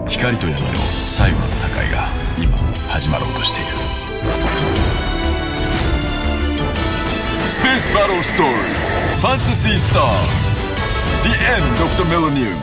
光と闇の最後の戦いが今始まろうとしている。Space Battle Story Phantasy Star The End of the Millennium.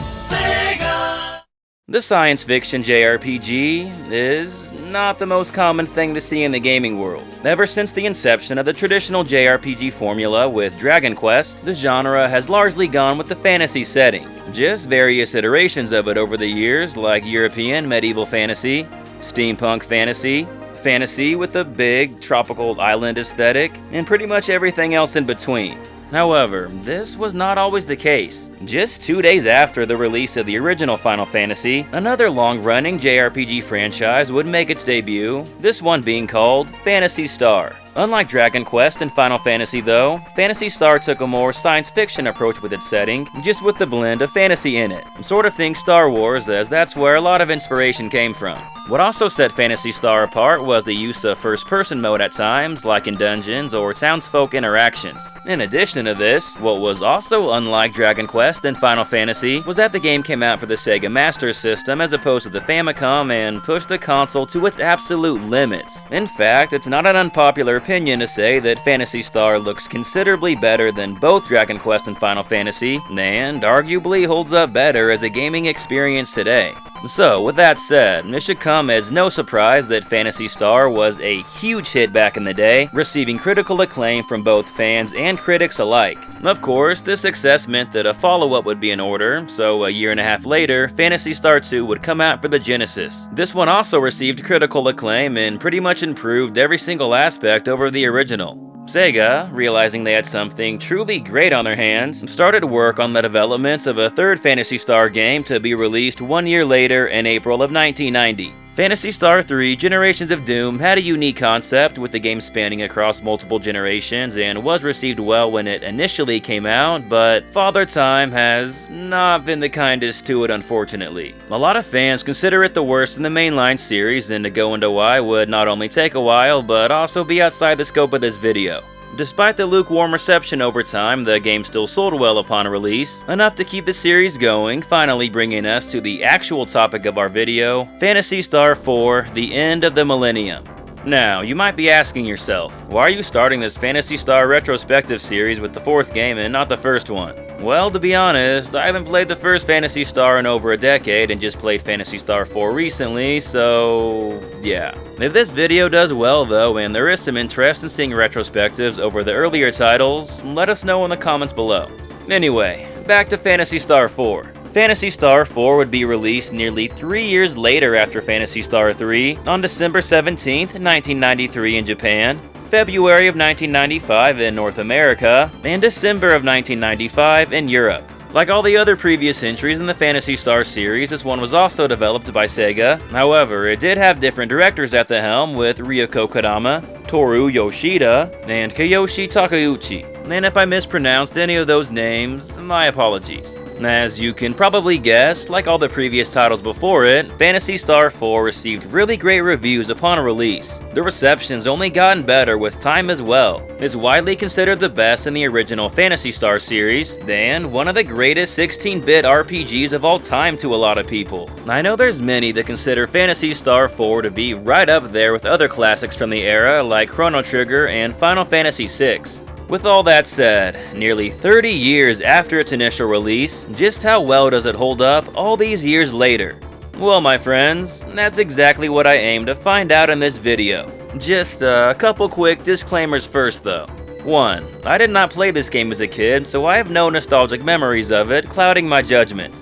The science fiction JRPG is not the most common thing to see in the gaming world. Ever since the inception of the traditional JRPG formula with Dragon Quest, the genre has largely gone with the fantasy setting. Just various iterations of it over the years, like European medieval fantasy, steampunk fantasy, fantasy with a big tropical island aesthetic, and pretty much everything else in between. However, this was not always the case. Just 2 days after the release of the original Final Fantasy, another long-running JRPG franchise would make its debut, this one being called Phantasy Star. Unlike Dragon Quest and Final Fantasy though, Phantasy Star took a more science fiction approach with its setting, just with the blend of fantasy in it. Sort of think Star Wars, as that's where a lot of inspiration came from. What also set Phantasy Star apart was the use of first-person mode at times, like in dungeons or townsfolk interactions. In addition to this, what was also unlike Dragon Quest and Final Fantasy was that the game came out for the Sega Master System as opposed to the Famicom and pushed the console to its absolute limits. In fact, it's not an unpopular opinion to say that Phantasy Star looks considerably better than both Dragon Quest and Final Fantasy, and arguably holds up better as a gaming experience today. So, with that said, it should come as no surprise that Phantasy Star was a huge hit back in the day, receiving critical acclaim from both fans and critics alike. Of course, this success meant that a follow-up would be in order, so a year and a half later, Phantasy Star II would come out for the Genesis. This one also received critical acclaim and pretty much improved every single aspect over the original. Sega, realizing they had something truly great on their hands, started work on the development of a third Phantasy Star game to be released 1 year later in April of 1990. Phantasy Star III Generations of Doom had a unique concept, with the game spanning across multiple generations and was received well when it initially came out, but Father Time has not been the kindest to it, unfortunately. A lot of fans consider it the worst in the mainline series, and to go into why would not only take a while, but also be outside the scope of this video. Despite the lukewarm reception over time, the game still sold well upon release, enough to keep the series going, finally bringing us to the actual topic of our video, Phantasy Star IV, The End of the Millennium. Now, you might be asking yourself, why are you starting this Phantasy Star Retrospective series with the fourth game and not the first one? Well, to be honest, I haven't played the first Phantasy Star in over a decade and just played Phantasy Star IV recently, so yeah. If this video does well though, and there is some interest in seeing retrospectives over the earlier titles, let us know in the comments below. Anyway, back to Phantasy Star IV. Phantasy Star IV would be released nearly 3 years later after Phantasy Star III, on December 17, 1993 in Japan, February of 1995 in North America, and December of 1995 in Europe. Like all the other previous entries in the Phantasy Star series, this one was also developed by Sega. However, it did have different directors at the helm, with Ryoko Kodama, Toru Yoshida, and Kiyoshi Takeuchi. And if I mispronounced any of those names, my apologies. As you can probably guess, like all the previous titles before it, Phantasy Star IV received really great reviews upon release. The reception's only gotten better with time as well. It's widely considered the best in the original Phantasy Star series, and one of the greatest 16-bit RPGs of all time to a lot of people. I know there's many that consider Phantasy Star IV to be right up there with other classics from the era like Chrono Trigger and Final Fantasy VI. With all that said, nearly 30 years after its initial release, just how well does it hold up all these years later? Well, my friends, that's exactly what I aim to find out in this video. Just a couple quick disclaimers first though. 1. I did not play this game as a kid, so I have no nostalgic memories of it clouding my judgment.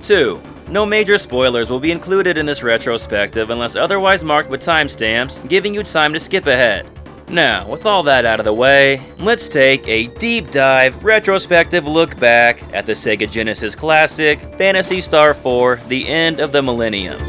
2. No major spoilers will be included in this retrospective unless otherwise marked with timestamps, giving you time to skip ahead. Now, with all that out of the way, let's take a deep dive retrospective look back at the Sega Genesis classic, Phantasy Star IV, The End of the Millennium.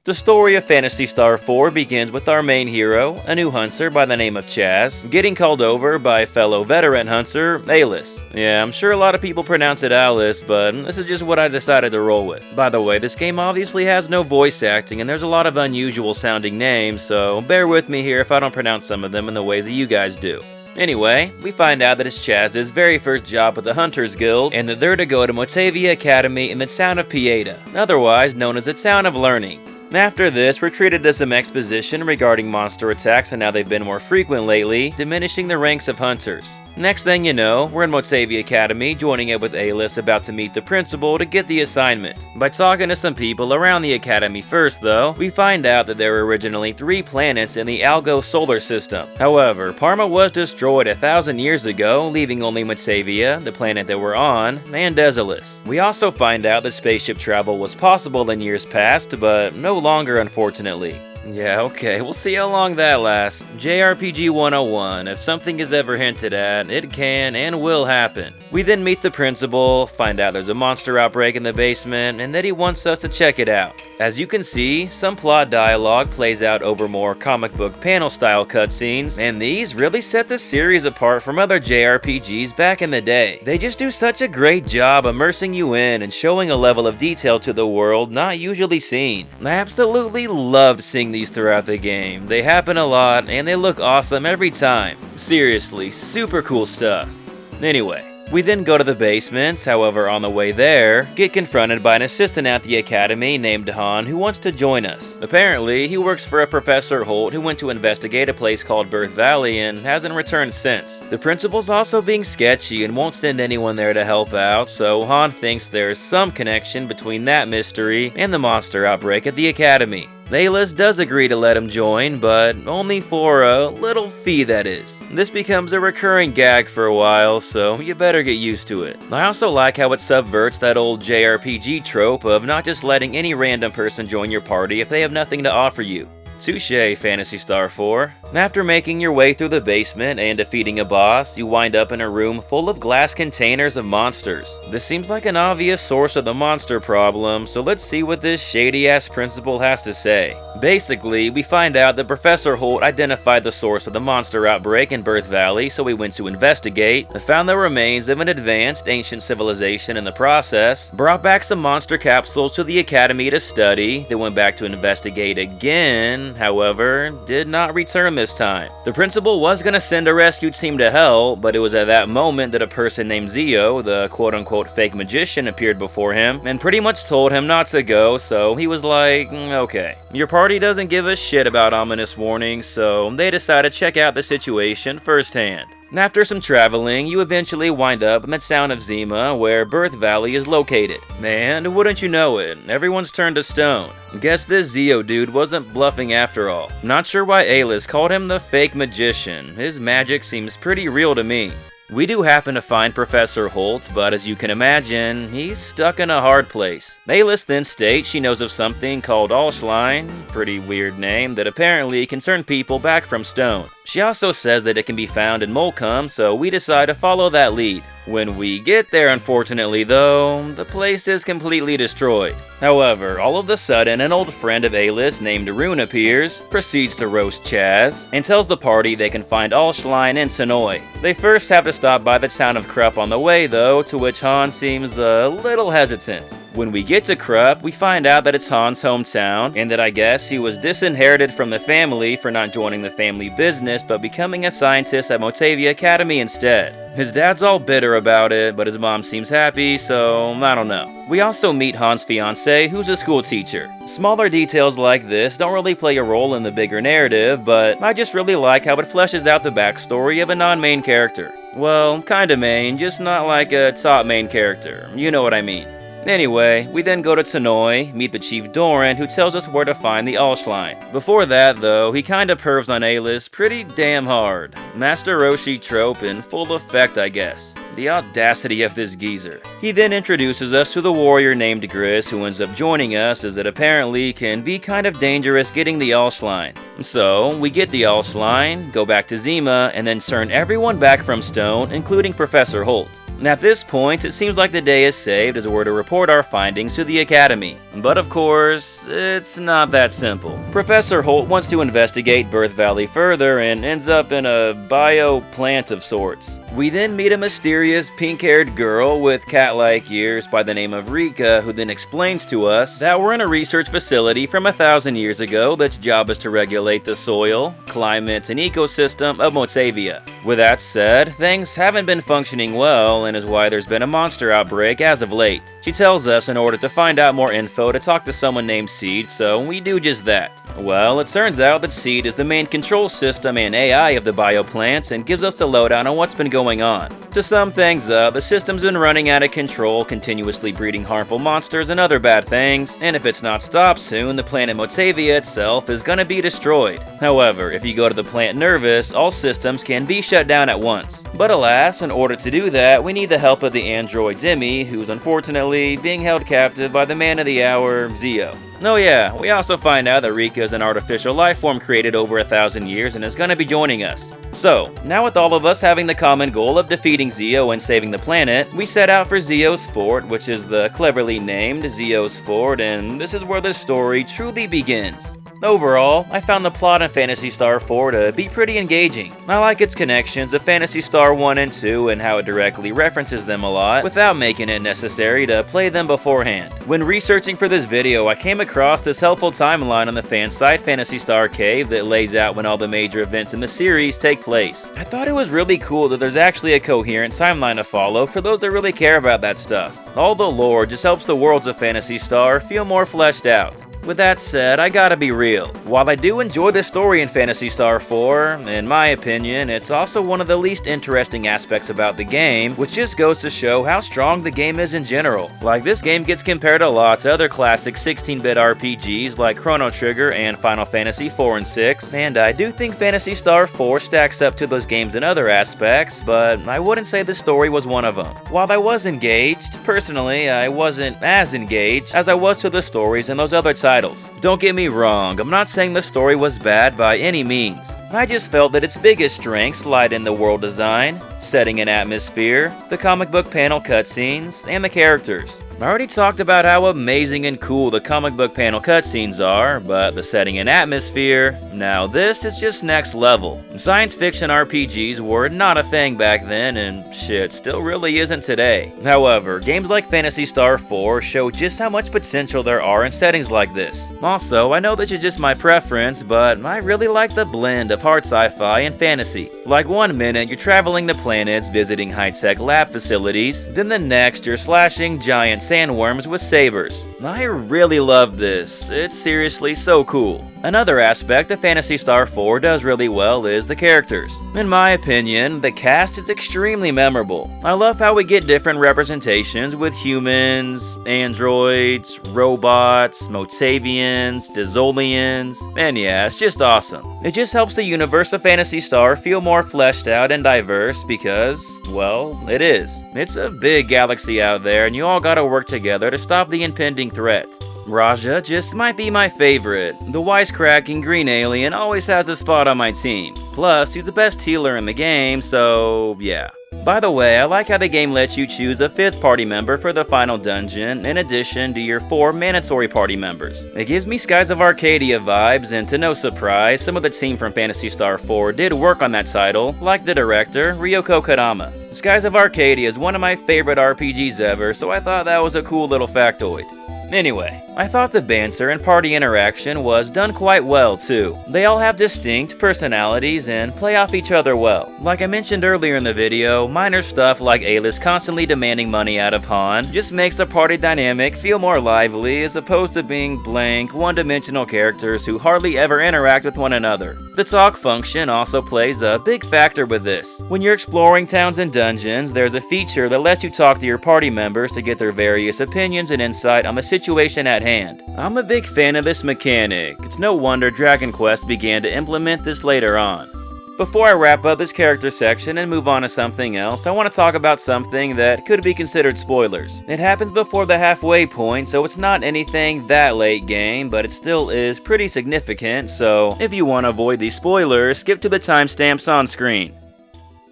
The story of Phantasy Star IV begins with our main hero, a new hunter by the name of Chaz, getting called over by fellow veteran hunter, Alice. Yeah, I'm sure a lot of people pronounce it Alice, but this is just what I decided to roll with. By the way, this game obviously has no voice acting and there's a lot of unusual sounding names, so bear with me here if I don't pronounce some of them in the ways that you guys do. Anyway, we find out that it's Chaz's very first job at the Hunters Guild, and that they're to go to Motavia Academy in the town of Pieta, otherwise known as the Town of Learning. After this, we're treated to some exposition regarding monster attacks and how they've been more frequent lately, diminishing the ranks of hunters. Next thing you know, we're in Motavia Academy, joining up with Alice, about to meet the principal to get the assignment. By talking to some people around the academy first, though, we find out that there were originally 3 planets in the Algo solar system. However, Parma was destroyed 1,000 years ago, leaving only Motavia, the planet that we're on, and Desolus. We also find out that spaceship travel was possible in years past, but no longer, unfortunately. Yeah, okay, we'll see how long that lasts. JRPG 101, if something is ever hinted at, it can and will happen. We then meet the principal, find out there's a monster outbreak in the basement, and that he wants us to check it out. As you can see, some plot dialogue plays out over more comic book panel style cutscenes, and these really set the series apart from other JRPGs back in the day. They just do such a great job immersing you in and showing a level of detail to the world not usually seen. I absolutely loved seeing these throughout the game. They happen a lot, and they look awesome every time. Seriously, super cool stuff. Anyway, we then go to the basement. However, on the way there, get confronted by an assistant at the academy named Han who wants to join us. Apparently, he works for a Professor Holt who went to investigate a place called Birth Valley and hasn't returned since. The principal's also being sketchy and won't send anyone there to help out, so Han thinks there's some connection between that mystery and the monster outbreak at the academy. Alice does agree to let him join, but only for a little fee, that is. This becomes a recurring gag for a while, so you better get used to it. I also like how it subverts that old JRPG trope of not just letting any random person join your party if they have nothing to offer you. Touché, Phantasy Star IV. After making your way through the basement and defeating a boss, you wind up in a room full of glass containers of monsters. This seems like an obvious source of the monster problem, so let's see what this shady-ass principal has to say. Basically, we find out that Professor Holt identified the source of the monster outbreak in Birth Valley, so we went to investigate, found the remains of an advanced ancient civilization in the process, brought back some monster capsules to the academy to study, then went back to investigate again, however, did not return this time. The principal was gonna send a rescue team to help, but it was at that moment that a person named Zio, the quote-unquote fake magician, appeared before him and pretty much told him not to go, so he was like, okay. Your party doesn't give a shit about ominous warnings, so they decide to check out the situation firsthand. After some traveling, you eventually wind up in the town of Zima, where Birth Valley is located. And wouldn't you know it, everyone's turned to stone. Guess this Zio dude wasn't bluffing after all. Not sure why Alice called him the fake magician. His magic seems pretty real to me. We do happen to find Professor Holt, but as you can imagine, he's stuck in a hard place. Alice then states she knows of something called Allschlein, pretty weird name, that apparently can turn people back from stone. She also says that it can be found in Molcom, so we decide to follow that lead. When we get there, unfortunately though, the place is completely destroyed. However, all of a sudden, an old friend of Alice named Rune appears, proceeds to roast Chaz, and tells the party they can find Allschlein in Sonoy. They first have to stop by the town of Krupp on the way though, to which Han seems a little hesitant. When we get to Krupp, we find out that it's Han's hometown, and that I guess he was disinherited from the family for not joining the family business but becoming a scientist at Motavia Academy instead. His dad's all bitter about it, but his mom seems happy, so I don't know. We also meet Han's fiancée, who's a school teacher. Smaller details like this don't really play a role in the bigger narrative, but I just really like how it fleshes out the backstory of a non-main character. Well, kinda main, just not like a top main character, you know what I mean. Anyway, we then go to Sonoy, meet the Chief Doran, who tells us where to find the Allschlein. Before that, though, he kinda pervs on Alice pretty damn hard. Master Roshi trope in full effect, I guess. the audacity of this geezer. He then introduces us to the warrior named Gris, who ends up joining us as it apparently can be kind of dangerous getting the Allsline. So, we get the Allsline, go back to Zima, and then turn everyone back from stone, including Professor Holt. At this point, it seems like the day is saved as we're to report our findings to the Academy. But of course, it's not that simple. Professor Holt wants to investigate Birth Valley further and ends up in a bio-plant of sorts. We then meet a mysterious pink-haired girl with cat-like ears by the name of Rika, who then explains to us that we're in a research facility from 1,000 years ago that's job is to regulate the soil, climate, and ecosystem of Motavia. With that said, things haven't been functioning well, and is why there's been a monster outbreak as of late. She tells us in order to find out more info to talk to someone named Seed, so we do just that. Well, it turns out that Seed is the main control system and AI of the bioplants and gives us the lowdown on what's been going on. To sum things up, the system's been running out of control, continuously breeding harmful monsters and other bad things, and if it's not stopped soon, the planet Motavia itself is gonna be destroyed. However, if you go to the plant nervous, all systems can be shut down at once. But alas, in order to do that, we need the help of the android Demi, who's unfortunately being held captive by the man of the hour, Zio. Oh yeah, we also find out that Rika is an artificial life form created over 1,000 years and is gonna be joining us. So, now with all of us having the common goal of defeating Zio and saving the planet, we set out for Zio's fort, which is the cleverly named Zio's fort, and this is where the story truly begins. Overall, I found the plot in Phantasy Star IV to be pretty engaging. I like its connections to Phantasy Star 1 and 2 and how it directly references them a lot without making it necessary to play them beforehand. When researching for this video, I came across this helpful timeline on the fan site Phantasy Star Cave that lays out when all the major events in the series take place. I thought it was really cool that there's actually a coherent timeline to follow for those that really care about that stuff. All the lore just helps the worlds of Phantasy Star feel more fleshed out. With that said, I gotta be real. While I do enjoy the story in Phantasy Star IV, in my opinion, it's also one of the least interesting aspects about the game, which just goes to show how strong the game is in general. Like, this game gets compared a lot to other classic 16-bit RPGs like Chrono Trigger and Final Fantasy IV and VI, and I do think Phantasy Star IV stacks up to those games in other aspects, but I wouldn't say the story was one of them. While I was engaged, personally, I wasn't as engaged as I was to the stories in those other titles. Don't get me wrong, I'm not saying the story was bad by any means. I just felt that its biggest strengths lied in the world design, setting and atmosphere, the comic book panel cutscenes, and the characters. I already talked about how amazing and cool the comic book panel cutscenes are, but the setting and atmosphere, now this is just next level. Science fiction RPGs were not a thing back then, and shit, still really isn't today. However, games like Phantasy Star IV show just how much potential there are in settings like this. Also, I know this is just my preference, but I really like the blend of hard sci-fi and fantasy. Like, one minute you're traveling to planets, visiting high-tech lab facilities, then the next you're slashing giant sandworms with sabers. I really love this. It's seriously so cool. Another aspect that Phantasy Star IV does really well is the characters. In my opinion, the cast is extremely memorable. I love how we get different representations with humans, androids, robots, Motavians, Dizolians, and yeah, it's just awesome. It just helps the universe of Phantasy Star feel more fleshed out and diverse because, well, it is. It's a big galaxy out there and you all gotta work together to stop the impending threat. Raja just might be my favorite. The wisecracking green alien always has a spot on my team. Plus, he's the best healer in the game, so yeah. By the way, I like how the game lets you choose a 5th party member for the final dungeon, in addition to your 4 mandatory party members. It gives me Skies of Arcadia vibes, and to no surprise, some of the team from Phantasy Star IV did work on that title, like the director, Ryoko Kodama. Skies of Arcadia is one of my favorite RPGs ever, so I thought that was a cool little factoid. Anyway, I thought the banter and party interaction was done quite well too. They all have distinct personalities and play off each other well. Like I mentioned earlier in the video, minor stuff like Aylis constantly demanding money out of Han just makes the party dynamic feel more lively as opposed to being blank, one-dimensional characters who hardly ever interact with one another. The talk function also plays a big factor with this. When you're exploring towns and dungeons, there's a feature that lets you talk to your party members to get their various opinions and insight on the situation at hand. I'm a big fan of this mechanic. It's no wonder Dragon Quest began to implement this later on. Before I wrap up this character section and move on to something else, I want to talk about something that could be considered spoilers. It happens before the halfway point, so it's not anything that late game, but it still is pretty significant, so if you want to avoid these spoilers, skip to the timestamps on screen.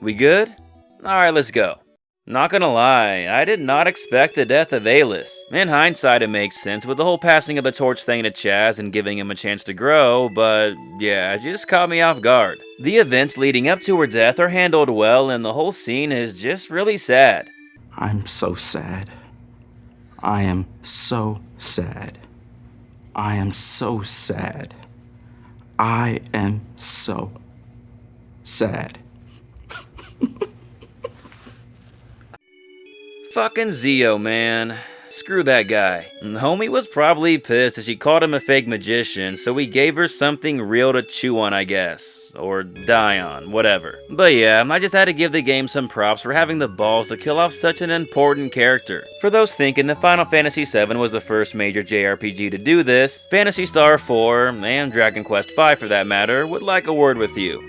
We good? Alright, let's go. Not gonna lie, I did not expect the death of Alis. In hindsight, it makes sense with the whole passing of the torch thing to Chaz and giving him a chance to grow, but yeah, it just caught me off guard. The events leading up to her death are handled well, and the whole scene is just really sad. I'm so sad. I am so sad. I am so sad. I am so sad. Fucking Zio, man. Screw that guy. The homie was probably pissed as she called him a fake magician, so he gave her something real to chew on, I guess. Or die on, whatever. But yeah, I just had to give the game some props for having the balls to kill off such an important character. For those thinking that Final Fantasy VII was the first major JRPG to do this, Phantasy Star IV, and Dragon Quest V for that matter, would like a word with you.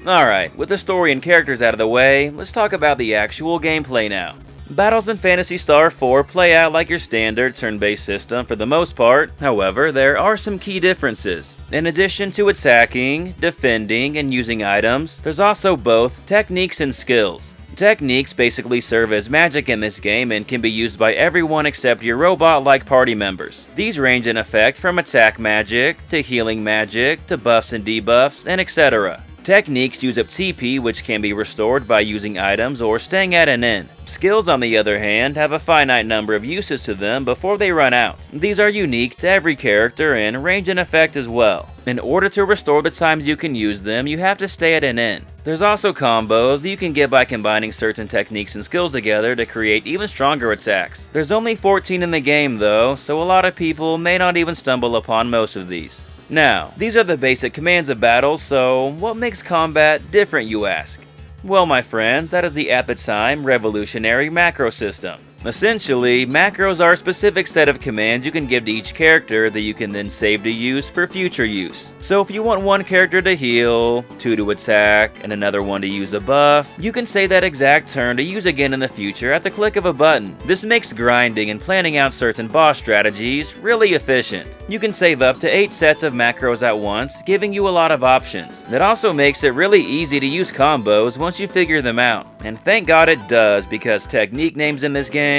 Alright, with the story and characters out of the way, let's talk about the actual gameplay now. Battles in Phantasy Star IV play out like your standard turn-based system for the most part, however, there are some key differences. In addition to attacking, defending, and using items, there's also both techniques and skills. Techniques basically serve as magic in this game and can be used by everyone except your robot-like party members. These range in effect from attack magic, to healing magic, to buffs and debuffs, and etc. Techniques use up TP, which can be restored by using items or staying at an inn. Skills, on the other hand, have a finite number of uses to them before they run out. These are unique to every character and range in effect as well. In order to restore the times you can use them, you have to stay at an inn. There's also combos that you can get by combining certain techniques and skills together to create even stronger attacks. There's only 14 in the game though, so a lot of people may not even stumble upon most of these. Now, these are the basic commands of battle, so what makes combat different, you ask? Well, my friends, that is the at the time revolutionary macro system. Essentially, macros are a specific set of commands you can give to each character that you can then save to use for future use. So if you want one character to heal, two to attack, and another one to use a buff, you can say that exact turn to use again in the future at the click of a button. This makes grinding and planning out certain boss strategies really efficient. You can save up to 8 sets of macros at once, giving you a lot of options. That also makes it really easy to use combos once you figure them out. And thank God it does, because technique names in this game,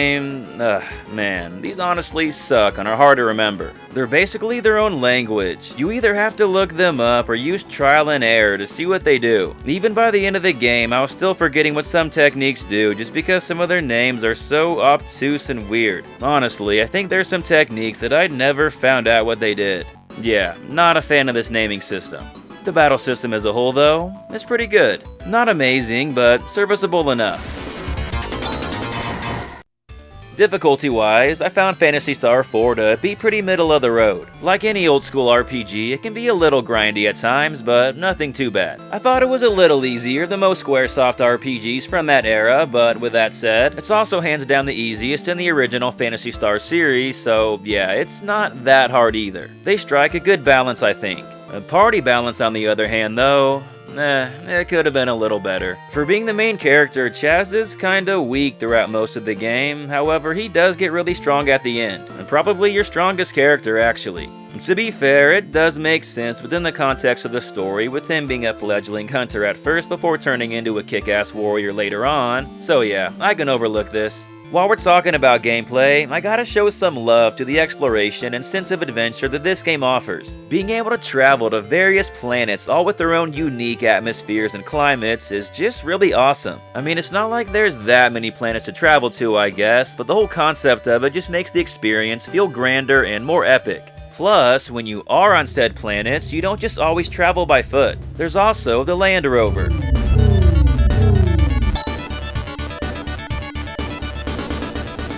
man, these honestly suck and are hard to remember. They're basically their own language. You either have to look them up or use trial and error to see what they do. Even by the end of the game, I was still forgetting what some techniques do just because some of their names are so obtuse and weird. Honestly, I think there's some techniques that I'd never found out what they did. Yeah, not a fan of this naming system. The battle system as a whole, though, is pretty good. Not amazing, but serviceable enough. Difficulty-wise, I found Phantasy Star IV to be pretty middle of the road. Like any old school RPG, it can be a little grindy at times, but nothing too bad. I thought it was a little easier than most Squaresoft RPGs from that era, but with that said, it's also hands down the easiest in the original Phantasy Star series, so yeah, it's not that hard either. They strike a good balance, I think. The party balance, on the other hand, though, it could have been a little better. For being the main character, Chaz is kinda weak throughout most of the game, however he does get really strong at the end, and probably your strongest character actually. And to be fair, it does make sense within the context of the story, with him being a fledgling hunter at first before turning into a kick-ass warrior later on, so yeah, I can overlook this. While we're talking about gameplay, I gotta show some love to the exploration and sense of adventure that this game offers. Being able to travel to various planets, all with their own unique atmospheres and climates, is just really awesome. I mean, it's not like there's that many planets to travel to, I guess, but the whole concept of it just makes the experience feel grander and more epic. Plus, when you are on said planets, you don't just always travel by foot. There's also the Land Rover.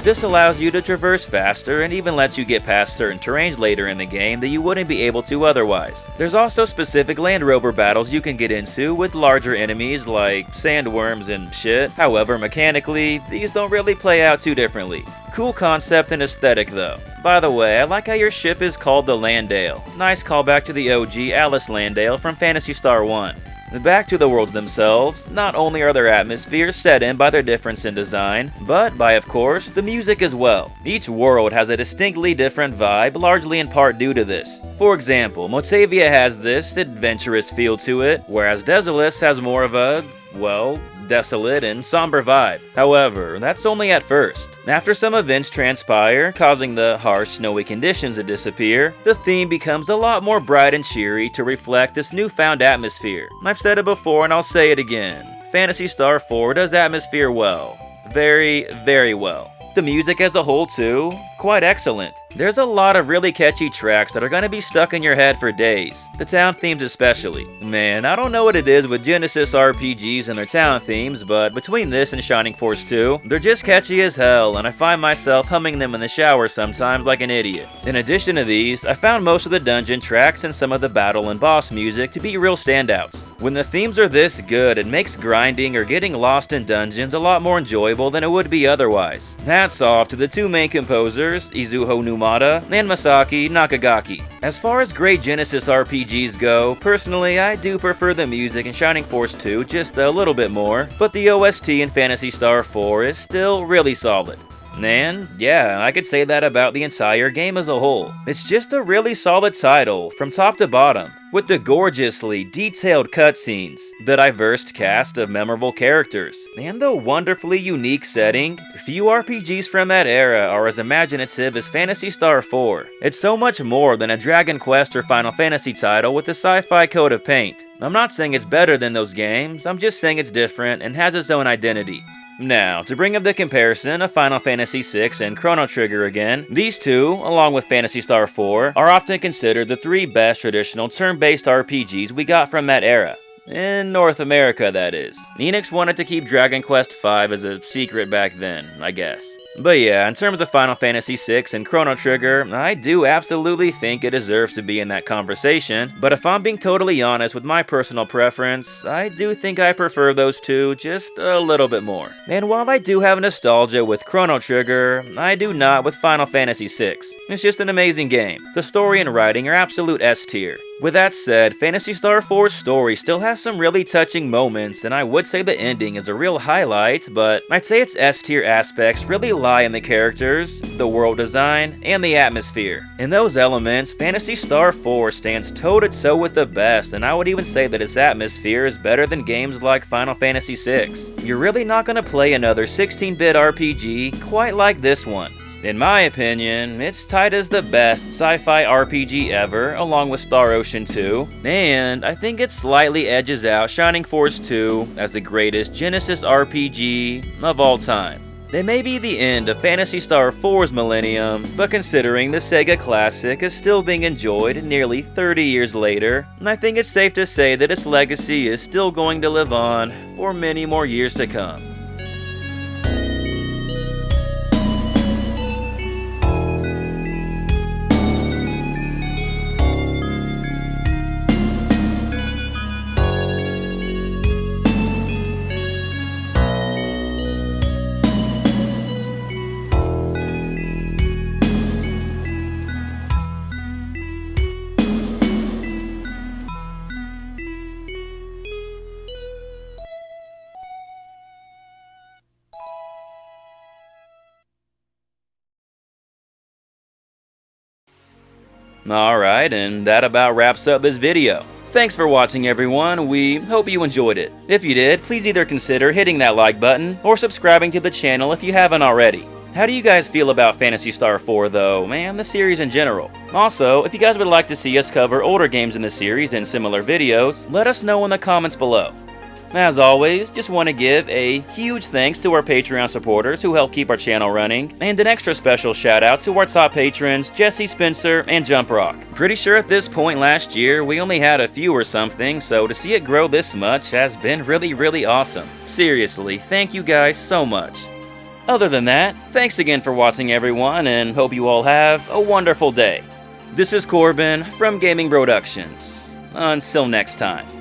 This allows you to traverse faster and even lets you get past certain terrains later in the game that you wouldn't be able to otherwise. There's also specific Land Rover battles you can get into with larger enemies like sandworms and shit. However, mechanically, these don't really play out too differently. Cool concept and aesthetic though. By the way, I like how your ship is called the Landale. Nice callback to the OG Alice Landale from Phantasy Star 1. Back to the worlds themselves, not only are their atmospheres set in by their difference in design, but by, of course, the music as well. Each world has a distinctly different vibe, largely in part due to this. For example, Motavia has this adventurous feel to it, whereas Desolus has more of a, well, desolate and somber vibe. However, that's only at first. After some events transpire, causing the harsh, snowy conditions to disappear, the theme becomes a lot more bright and cheery to reflect this newfound atmosphere. I've said it before and I'll say it again. Phantasy Star IV does atmosphere well. Very, very well. The music as a whole too, quite excellent. There's a lot of really catchy tracks that are gonna be stuck in your head for days. The town themes especially. Man, I don't know what it is with Genesis RPGs and their town themes, but between this and Shining Force 2, they're just catchy as hell, and I find myself humming them in the shower sometimes like an idiot. In addition to these, I found most of the dungeon tracks and some of the battle and boss music to be real standouts. When the themes are this good, it makes grinding or getting lost in dungeons a lot more enjoyable than it would be otherwise. Hats off to the two main composers, Izuho Numata and Masaki Nakagaki. As far as great Genesis RPGs go, personally I do prefer the music in Shining Force 2 just a little bit more, but the OST in Phantasy Star IV is still really solid. And yeah, I could say that about the entire game as a whole. It's just a really solid title, from top to bottom, with the gorgeously detailed cutscenes, the diverse cast of memorable characters, and the wonderfully unique setting. Few RPGs from that era are as imaginative as Phantasy Star IV. It's so much more than a Dragon Quest or Final Fantasy title with a sci-fi coat of paint. I'm not saying it's better than those games, I'm just saying it's different and has its own identity. Now, to bring up the comparison of Final Fantasy VI and Chrono Trigger again, these two, along with Phantasy Star IV, are often considered the three best traditional turn-based RPGs we got from that era. In North America, that is. Enix wanted to keep Dragon Quest V as a secret back then, I guess. But yeah, in terms of Final Fantasy VI and Chrono Trigger, I do absolutely think it deserves to be in that conversation, but if I'm being totally honest with my personal preference, I do think I prefer those two just a little bit more. And while I do have nostalgia with Chrono Trigger, I do not with Final Fantasy VI. It's just an amazing game. The story and writing are absolute S tier. With that said, Phantasy Star IV's story still has some really touching moments, and I would say the ending is a real highlight, but I'd say its S-tier aspects really lie in the characters, the world design, and the atmosphere. In those elements, Phantasy Star IV stands toe-to-toe with the best, and I would even say that its atmosphere is better than games like Final Fantasy VI. You're really not gonna play another 16-bit RPG quite like this one. In my opinion, it's tied as the best sci-fi RPG ever, along with Star Ocean 2, and I think it slightly edges out Shining Force 2 as the greatest Genesis RPG of all time. It may be the end of Phantasy Star IV's millennium, but considering the Sega classic is still being enjoyed nearly 30 years later, I think it's safe to say that its legacy is still going to live on for many more years to come. Alright, and that about wraps up this video. Thanks for watching everyone, we hope you enjoyed it. If you did, please either consider hitting that like button or subscribing to the channel if you haven't already. How do you guys feel about Phantasy Star IV though, and the series in general? Also, if you guys would like to see us cover older games in the series in similar videos, let us know in the comments below. As always, just want to give a huge thanks to our Patreon supporters who help keep our channel running, and an extra special shout out to our top patrons, Jesse, Spencer, and Jump Rock. Pretty sure at this point last year, we only had a few or something, so to see it grow this much has been really awesome. Seriously, thank you guys so much. Other than that, thanks again for watching everyone, and hope you all have a wonderful day. This is Corbin from Gaming Productions. Until next time.